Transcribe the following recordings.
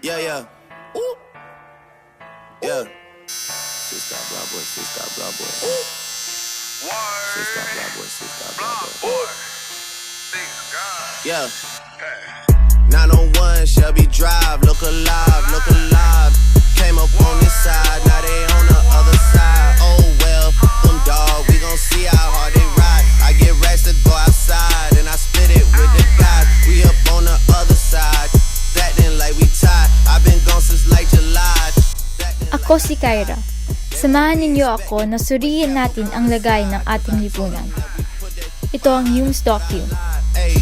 Yeah, yeah. Ooh. Yeah. Sis got blah boy, sis got blah boy. Sis got blah boy, sis got blah boy. Yeah. 901 Shelby Drive, look alive, look alive. Came up on this side, now they on the other side. Oh well, them dog, we gon' see how hard they ride. I get racks to go outside, and I split it with the guys. We up on the other side, acting like we tied. I've been gone since like July. Ako si Kyra. Samahan ninyo ako na suriin natin ang lagay ng ating lipunan. Ito ang HUMSSDokyu. Hey,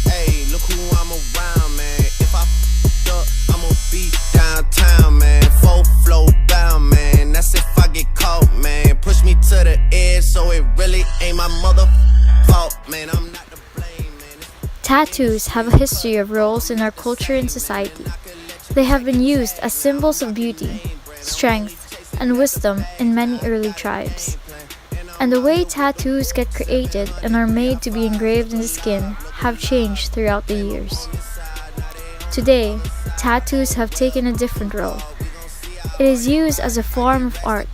hey, look who I'm around, man. If I f***ed up, I'ma be downtown, man. Full flow bound, man. That's if I get caught, man. Push me to the edge, so it really ain't my mother fault, man. I'm not to blame, man. Tattoos have a history of roles in our culture and society. They have been used as symbols of beauty, strength, and wisdom in many early tribes. And the way tattoos get created and are made to be engraved in the skin have changed throughout the years. Today, tattoos have taken a different role. It is used as a form of art,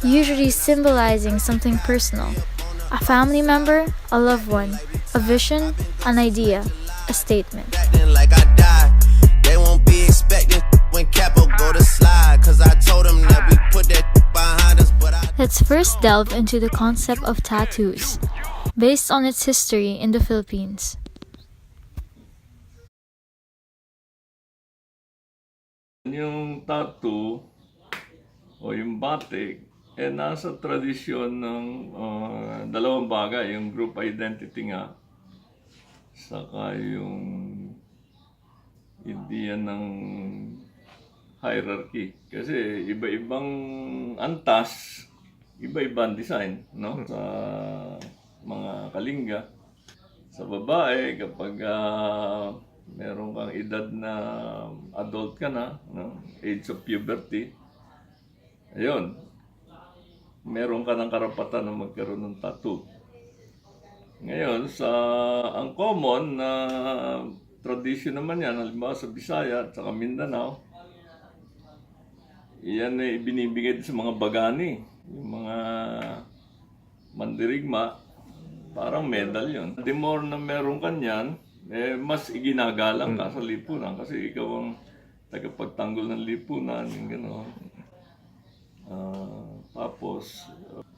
usually symbolizing something personal: a family member, a loved one, a vision, an idea, a statement. Acting like I died. They won't be expecting when Capo go to slide. Cause I told them that we put that behind us, but I... Let's first delve into the concept of tattoos, based on its history in the Philippines. Yung tattoo o yung batik, nasa tradisyon ng dalawang bagay, yung group identity nga, saka yung ideya ng hierarchy. Kasi iba-ibang antas, iba-ibang design, no? Sa mga kalinga. Sa babae, kapag meron kang edad na adult ka na, no? Age of puberty, ayun, meron ka ng karapatan na magkaroon ng tattoo. Ngayon, ang common na tradition naman yan, halimbawa sa Bisaya at sa Mindanao, yan ay ibinibigay sa mga bagani, yung mga mandirigma, parang medal yun. The more na meron kanyan, mas iginagalang ka sa lipunan kasi ikaw ang tagapagtanggol ng lipunan, yung gano'n. Tapos,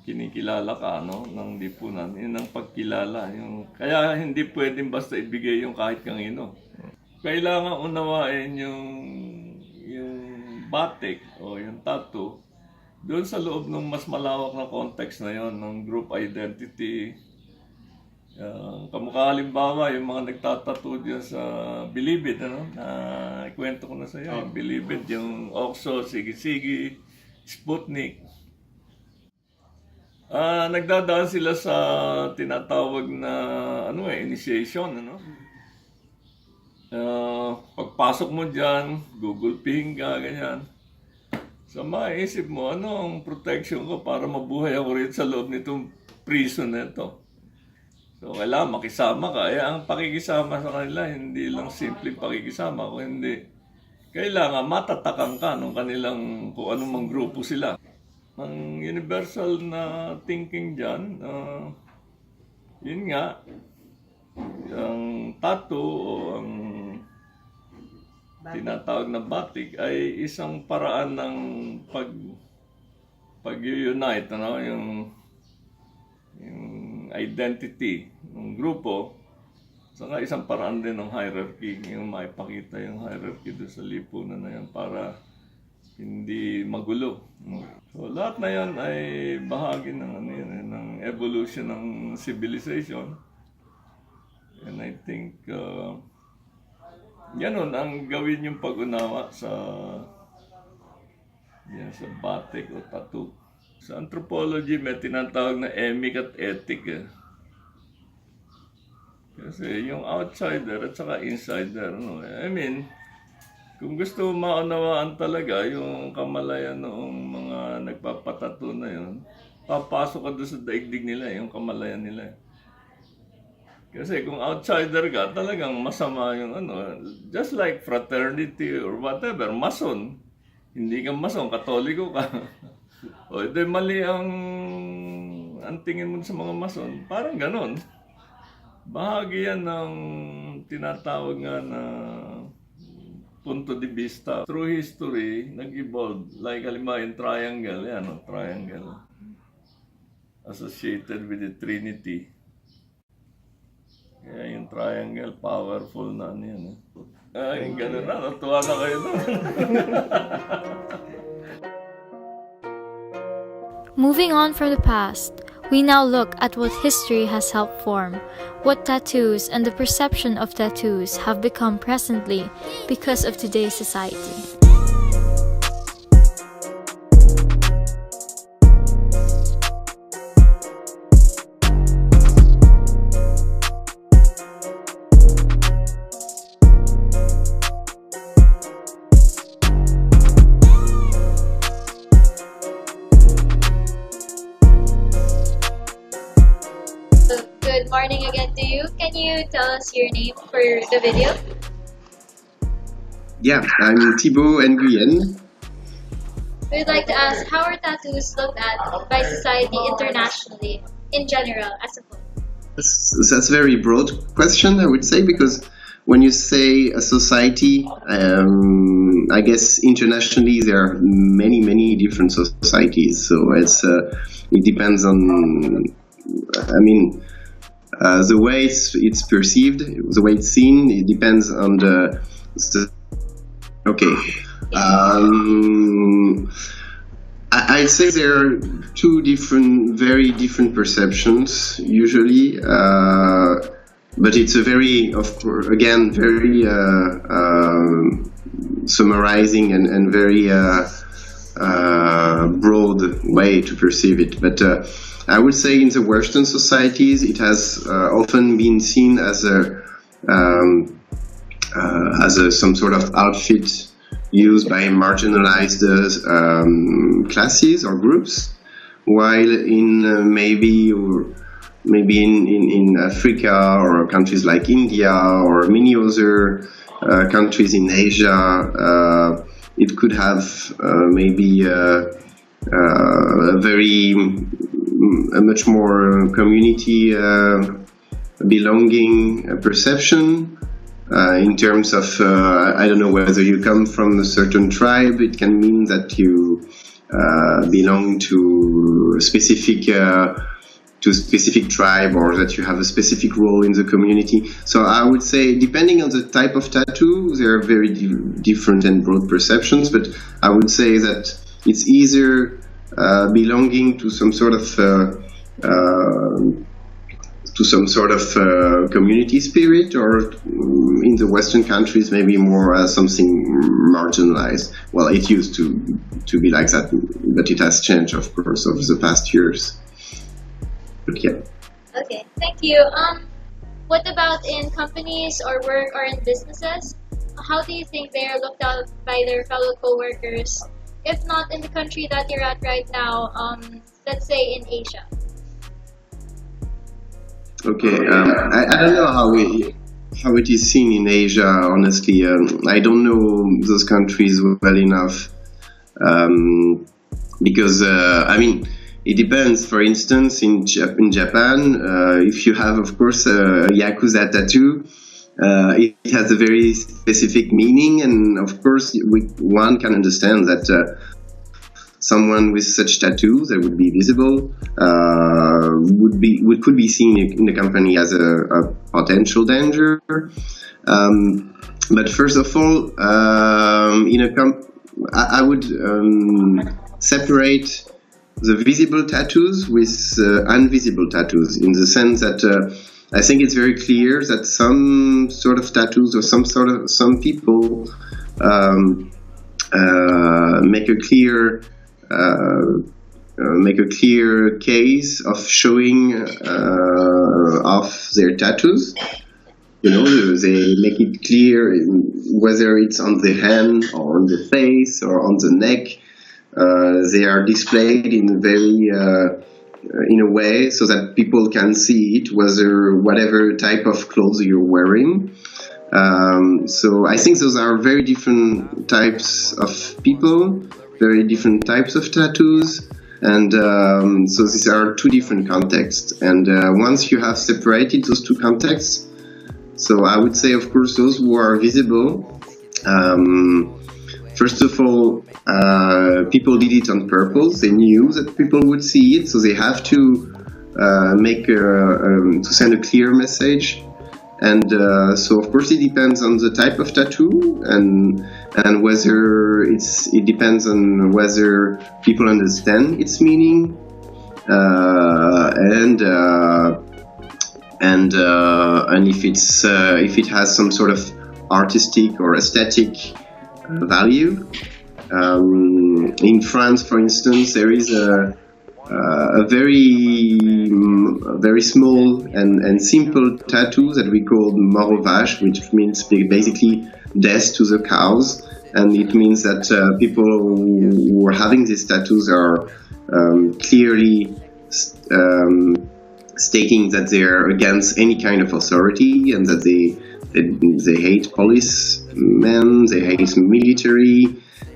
kinikilala ka, no, ng lipunan. Yun ang pagkilala. Kaya hindi pwedeng basta ibigay yung kahit kanino. Kailangan unawain yung batik o yung tattoo doon sa loob ng mas malawak na context na yon ng group identity. Kamukha halimbawa yung mga nagtatattoo dyan sa Bilibid, ano? Ikwento ko na sa iyo. Bilibid, yung Oxo, Sige-Sige, Sputnik. Nagdadaan sila sa tinatawag na initiation, ano? Pagpasok mo diyan, gugulpihin ka, ganyan. So maisip mo, ano ang protection ko para mabuhay ako rin sa loob nitong prison na ito? So kailangan makisama ka. Ang pakikisama sa kanila, hindi lang simpleng pakikisama, kundi kailangan matatakan ka ng kanilang kung anong mang grupo sila. Ang universal na thinking dyan, yun nga, ang tattoo o ang tinatawag na batik ay isang paraan ng pag-unite, ano, yung identity ng grupo, saka isang paraan din ng hierarchy, yung maipakita yung hierarchy doon sa lipunan na yan para hindi magulo. So lahat na yan ay bahagi ng evolution ng civilization. And I think ganun ang gawin yung pag-unawa sa batik o tattoo. Sa anthropology may tinatawag na emic at ethic. Kasi yung outsider at saka insider, no? I mean, kung gusto mo maunawaan talaga yung kamalayan noong mga nagpapatato na yun, papasok ka doon sa daigdig nila, yung kamalayan nila. Kasi kung outsider ka, talagang masama yung ano. Just like fraternity or whatever, mason. Hindi ka mason, katoliko ka. O, edi mali ang tingin mo sa mga mason. Parang ganon. Bahagi yan ng tinatawag nga na punto de vista. Through history, nag-evolve. Like halimbawa yung triangle, yan o, triangle. Associated with the Trinity. Kaya yung triangle, powerful na ano yan. Ay, gano'n na. Natuwa na kayo doon. Moving on from the past, we now look at what history has helped form, what tattoos and the perception of tattoos have become presently because of today's society. Good morning again to you. Can you tell us your name for the video? Yeah, I'm Thibaut Nguyen. We'd like to ask, how are tattoos looked at by society internationally, in general, as a whole? That's a very broad question, I would say, because when you say a society, I guess internationally there are many different societies. So it depends on, I mean, the way it's perceived, the way it's seen, it depends on the okay. I'd say there are two very different perceptions usually, but it's a very, of course, again, very summarizing and very broad way to perceive it. But I would say in the Western societies, it has often been seen as some sort of outfit used by marginalized classes or groups, while in maybe in Africa or countries like India or many other countries in Asia, it could have maybe a much more community belonging perception. In terms of, I don't know whether you come from a certain tribe, it can mean that you belong to a specific tribe, or that you have a specific role in the community. So I would say, depending on the type of tattoo, there are very different and broad perceptions, but I would say that it's either belonging to some sort of community spirit, or in the Western countries maybe more something marginalized. Well, it used to be like that, but it has changed, of course, over the past years. But yeah. Okay, thank you. What about in companies or work or in businesses? How do you think they are looked at by their fellow co-workers, if not in the country that you're at right now, let's say in Asia? Okay, I don't know how it is seen in Asia, honestly. I don't know those countries well enough, because I mean, it depends. For instance, in Japan, if you have, of course, a Yakuza tattoo, it has a very specific meaning, and of course, one can understand that someone with such tattoos that would be visible could be seen in the company as a potential danger. But first of all, I would separate the visible tattoos with invisible tattoos, in the sense that I think it's very clear that some sort of tattoos, or some people make a clear case of showing off their tattoos. You know, they make it clear whether it's on the hand or on the face or on the neck. They are displayed in very in a way so that people can see it, whatever type of clothes you're wearing. So I think those are very different types of people, very different types of tattoos. And so these are two different contexts. And once you have separated those two contexts, so I would say, of course, those who are visible, first of all, people did it on purpose. They knew that people would see it, so they have to to send a clear message. And so, of course, it depends on the type of tattoo, and whether it depends on whether people understand its meaning, and if it has some sort of artistic or aesthetic value. In France, for instance, there is a very small and simple tattoo that we call mort aux vaches, which means basically death to the cows. And it means that people who are having these tattoos are clearly stating that they're against any kind of authority, and that they hate policemen, they hate military,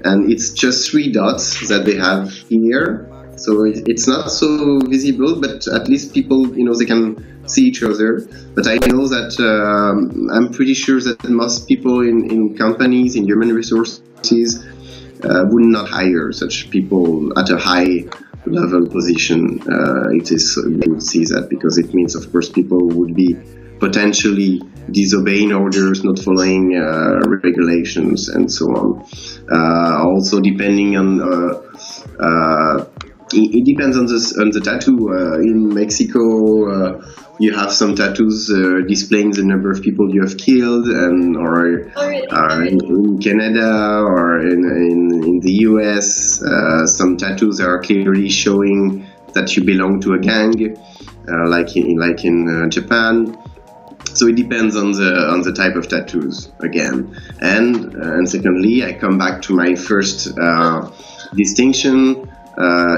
and it's just 3 dots that they have here. So it's not so visible, but at least people, they can see each other. But I know that I'm pretty sure that most people in companies, in human resources, would not hire such people at a high level position. We would see that, because it means, of course, people would be potentially disobeying orders, not following regulations, and so on. Also, depending on it depends on the tattoo. In Mexico, you have some tattoos displaying the number of people you have killed, or in Canada or in the US, some tattoos are clearly showing that you belong to a gang, like in Japan. So it depends on the type of tattoos again. And secondly, I come back to my first distinction.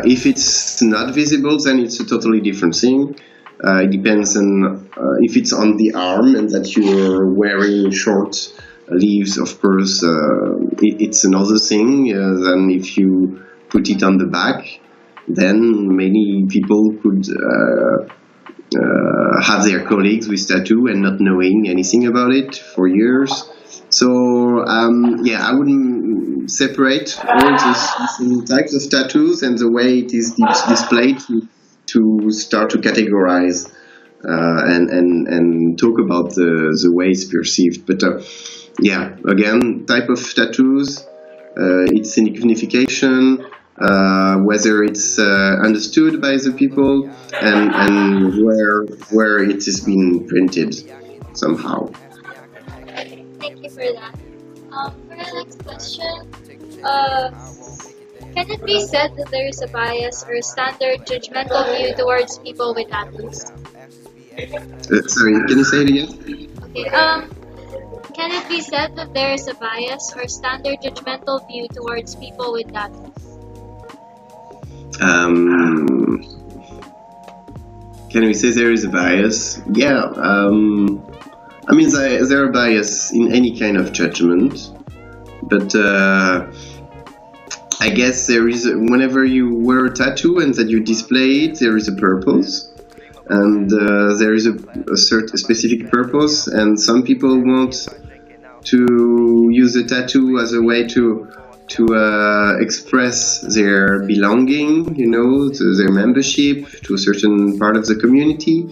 If it's not visible, then it's a totally different thing. It depends on if it's on the arm and that you're wearing short sleeves, of course, it's another thing than if you put it on the back. Then many people could have their colleagues with tattoo and not knowing anything about it for years. So I wouldn't separate all these different types of tattoos and the way it is displayed to start to categorize and talk about the way it's perceived. But again, type of tattoos, its signification, whether it's understood by the people, and where it is being printed somehow. Thank you for that. For the next question, can it be said that there is a bias or a standard judgmental view towards people with tattoos? Sorry, can you say it again? Okay. Can it be said that there is a bias or standard judgmental view towards people with tattoos? Can we say there is a bias? Yeah. I mean, there are bias in any kind of judgment, but I guess there is, whenever you wear a tattoo and that you display it, there is a purpose, and there is a specific purpose, and some people want to use a tattoo as a way to express their belonging, to their membership to a certain part of the community,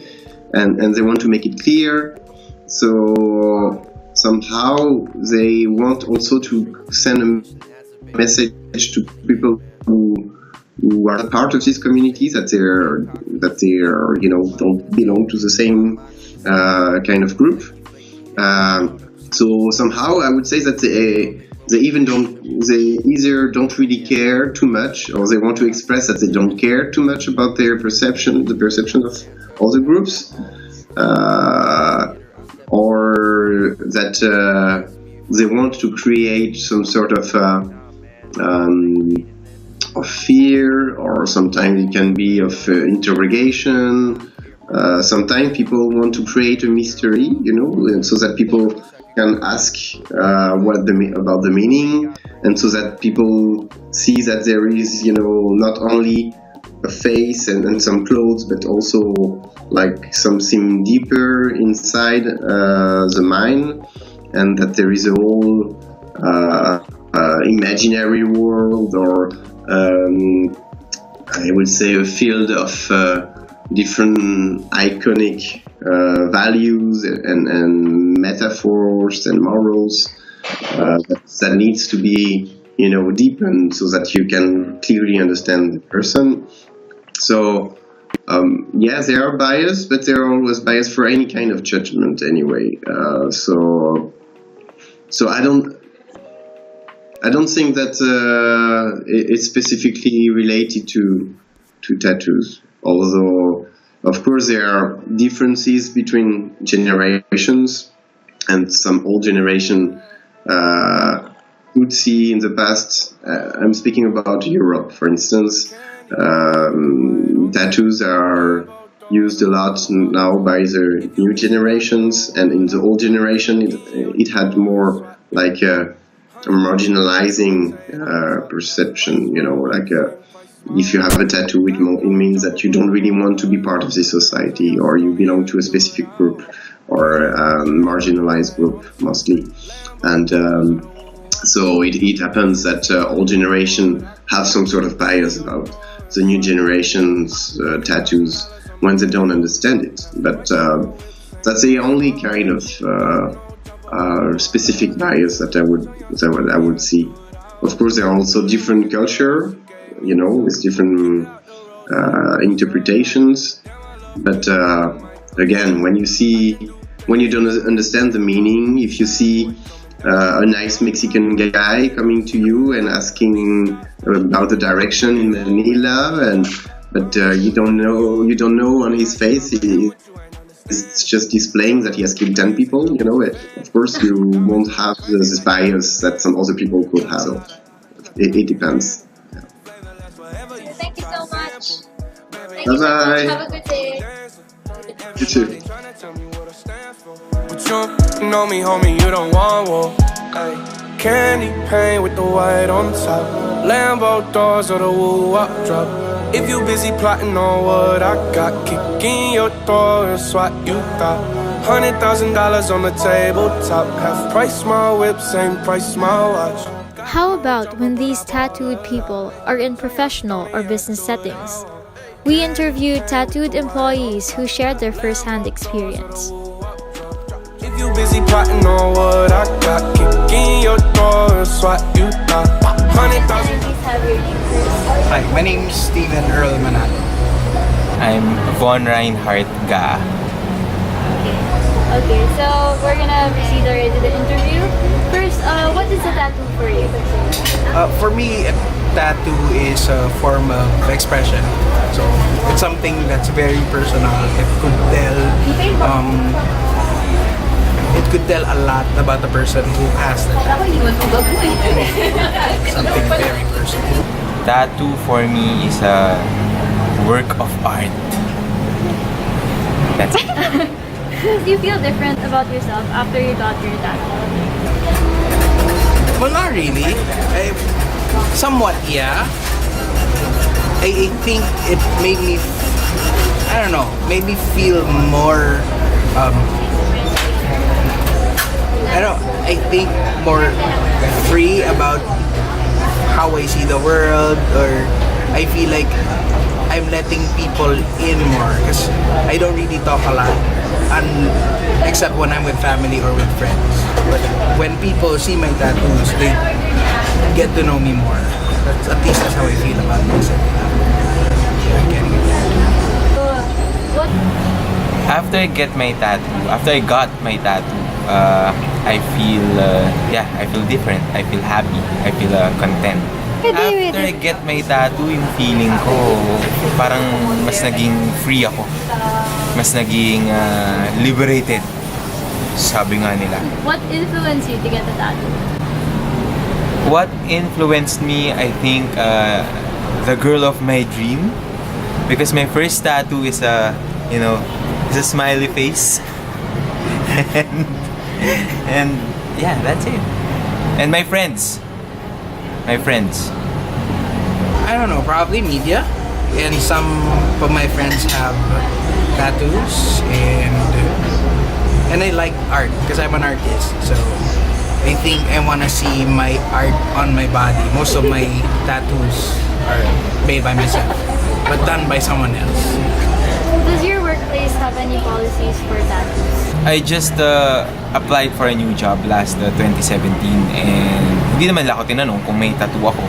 and they want to make it clear. So somehow they want also to send a message to people who are part of this community that they are don't belong to the same kind of group. So somehow I would say that they either don't really care too much, or they want to express that they don't care too much about the perception of other groups, or that they want to create some sort of of fear, or sometimes it can be of interrogation. Sometimes people want to create a mystery, so that people can ask about the meaning, and so that people see that there is, not only a face and some clothes, but also like something deeper inside the mind, and that there is a whole imaginary world, or I would say a field of different iconic values and metaphors and morals that needs to be deepened, so that you can clearly understand the person. So yeah, there are bias, but there are always bias for any kind of judgment anyway. So I don't think that it's specifically related to tattoos. Although, of course, there are differences between generations, and some old generation could see in the past. I'm speaking about Europe, for instance. Tattoos are used a lot now by the new generations, and in the old generation, it had more like a marginalizing perception. If you have a tattoo, it means that you don't really want to be part of this society, or you belong to a specific group, or marginalized group mostly. And so it happens that old generation have some sort of bias about the new generation's tattoos when they don't understand it. But that's the only kind of specific bias that I would see. Of course, there are also different culture, with different interpretations. But again, when you don't understand the meaning, if you see a nice Mexican guy coming to you and asking about the direction in Manila, but you don't know on his face, it's just displaying that he has killed 10 people. Of course, you won't have this bias that some other people could have. So it depends. Thank you so much. Thank Bye you so bye. much. Have a good day. You too. But you know me, homie, you don't want war. Ay. Candy paint with the white on top. Lambo doors or the woo-wop drop. If you busy plotting on what I got, kick in your door and swat you thought. $100,000 on the tabletop. Half price my whip, same price my watch. How about when these tattooed people are in professional or business settings? We interviewed tattooed employees who shared their first-hand experience. If you busy plotting on what I got, kick in your door and swat you thought. 100,000. Hi, my name is Steven Earl Manalo. I'm Von Reinhardt Ga. Okay, so we're gonna proceed already to the interview. First, what is a tattoo for you? For me, a tattoo is a form of expression. So it's something that's very personal. It could tell a lot about the person who has the tattoo. Something very personal. Tattoo for me is a work of art. That's it. Do you feel different about yourself after you got your tattoo? Well, not really. Somewhat, yeah. I think it made me, made me feel more, I think more free about how I see the world, or I feel like I'm letting people in more, because I don't really talk a lot, except when I'm with family or with friends. But when people see my tattoos, they get to know me more. At least that's how I feel about myself. After I got my tattoo, I feel different. I feel happy. I feel content. After I get my tattoo, yung feeling ko, parang mas naging free ako. Mas naging liberated. Sabi nga nila. What influenced you to get a tattoo? What influenced me, I think, the girl of my dream. Because my first tattoo is a smiley face. and yeah, that's it. And my friends. I don't know, probably media. And some of my friends have tattoos, and I like art because I'm an artist. So I think I want to see my art on my body. Most of my tattoos are made by myself, but done by someone else. Does your workplace have any policies for tattoos? I just applied for a new job last 2017 and hindi naman ako tinanong kung may tattoo ako.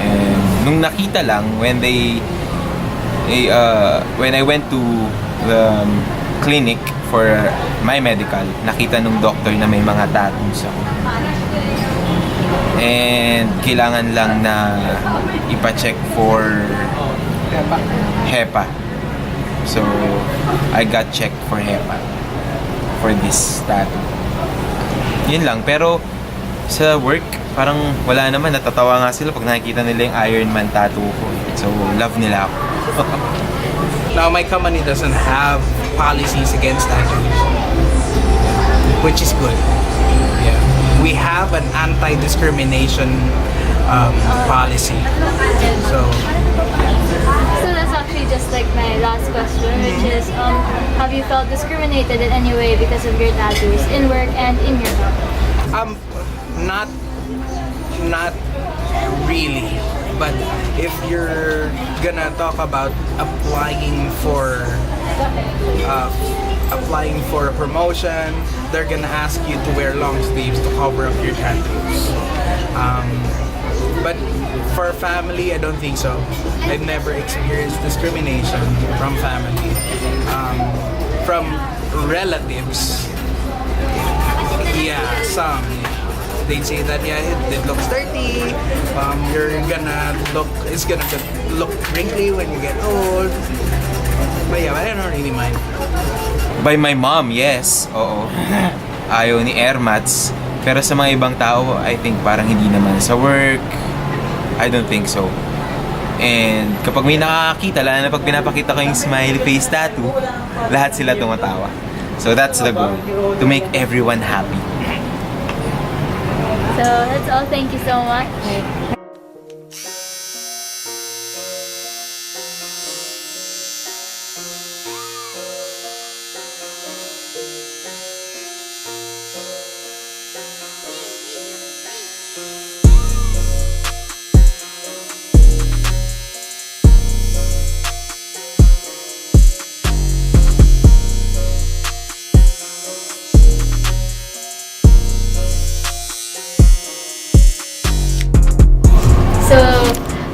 And nung nakita lang when I went to the clinic for my medical, nakita nung doctor na may mga tattoos ako. And kailangan lang na ipa-check for HEPA. So I got checked for HEPA for this tattoo. Yun lang. Pero sa work, parang wala naman. Natatawa nga sila pag nakikita nila yung Iron Man tattoo ko. So love nila ako. Now my company doesn't have policies against tattoos, which is good. Yeah, we have an anti-discrimination policy. So that's actually just like my last question, which is, have you felt discriminated in any way because of your tattoos in work and in your job? Not really. But if you're gonna talk about applying for a promotion, they're gonna ask you to wear long sleeves to cover up your tattoos. But for family, I don't think so. I've never experienced discrimination from family. From relatives, yeah, some. They say that it looks dirty. It's gonna look wrinkly when you get old. But yeah, I don't really mind. By my mom, yes. Oo. Ayaw ni Airmats. Pero sa mga ibang tao, I think parang hindi naman. Sa work, I don't think so. And kapag may nakakakita, lalo na pag pinapakita ko yung smiley face tattoo, lahat sila tumatawa. So that's the goal. To make everyone happy. So that's all. Thank you so much.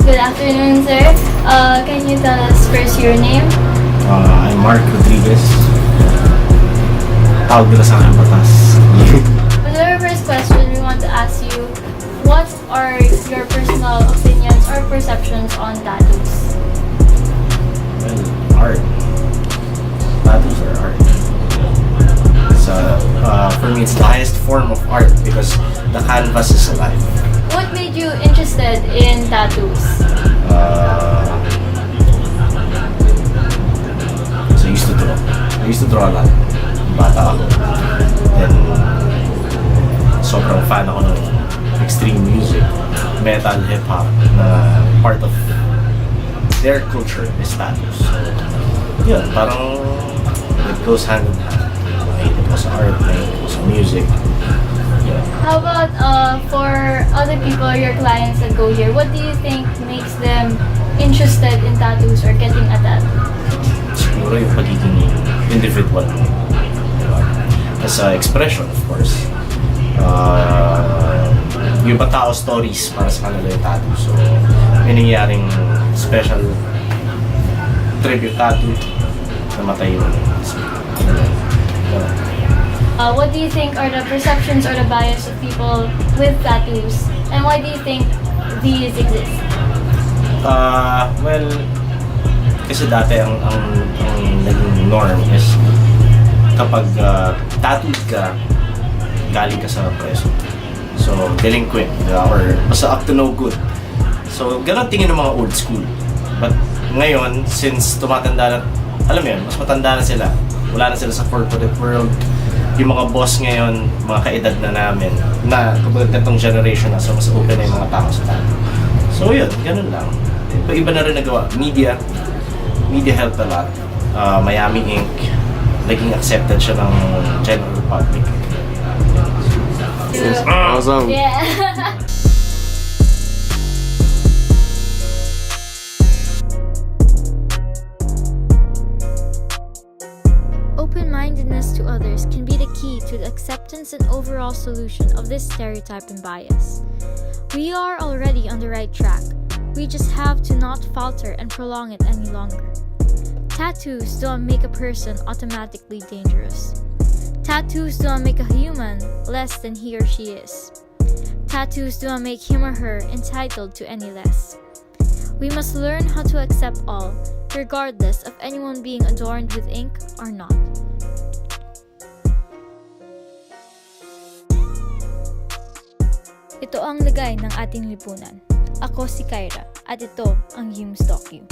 Good afternoon, sir. Can you tell us first your name? I'm Mark Rodriguez. Tawag nila sa akin batas. For our first question, we want to ask you, what are your personal opinions or perceptions on tattoos? Well, art. Tattoos are art. So, for me, it's the highest form of art because the canvas is alive. What made you interested in tattoos? So I used to draw. I used to draw a lot. Bata ako. Then, sobrang fan ako ng extreme music, metal, hip-hop, na part of their culture is tattoos. So, yun, parang it goes hand in hand. Mahilig ko sa art, mahilig ko sa music. How about for other people, your clients that go here, what do you think makes them interested in tattoos or getting a tattoo? Siguro yung pagiging individual. Diba? As an expression, of course. Yung tao stories para sa kanila yung tattoo. So, may nangyaring special tribute tattoo, namatay yun. What do you think are the perceptions or the bias of people with tattoos, and why do you think these exist? Well, kasi dati ang naging norm is kapag tattooed ka, galing ka sa preso. So, delinquent, or basta up to no good. So, ganun tingin ng mga old school. But ngayon, since tumatanda na, alam mo yun, mas matanda na sila. Wala na sila sa corporate world. Yung mga boss ngayon, mga kaedad na namin, na kapag itong generation na, so mas open na yung mga tao sa tayo. So yun, ganun lang. Iba na rin nagawa. Media helped a lot. Miami Ink, naging accepted siya ng general public. Awesome. Yeah. Open-mindedness to others can be the key to the acceptance and overall solution of this stereotype and bias. We are already on the right track. We just have to not falter and prolong it any longer. Tattoos don't make a person automatically dangerous. Tattoos don't make a human less than he or she is. Tattoos don't make him or her entitled to any less. We must learn how to accept all, regardless of anyone being adorned with ink or not. Ito ang lagay ng ating lipunan. Ako si Kyra at ito ang HUMSSDokyu.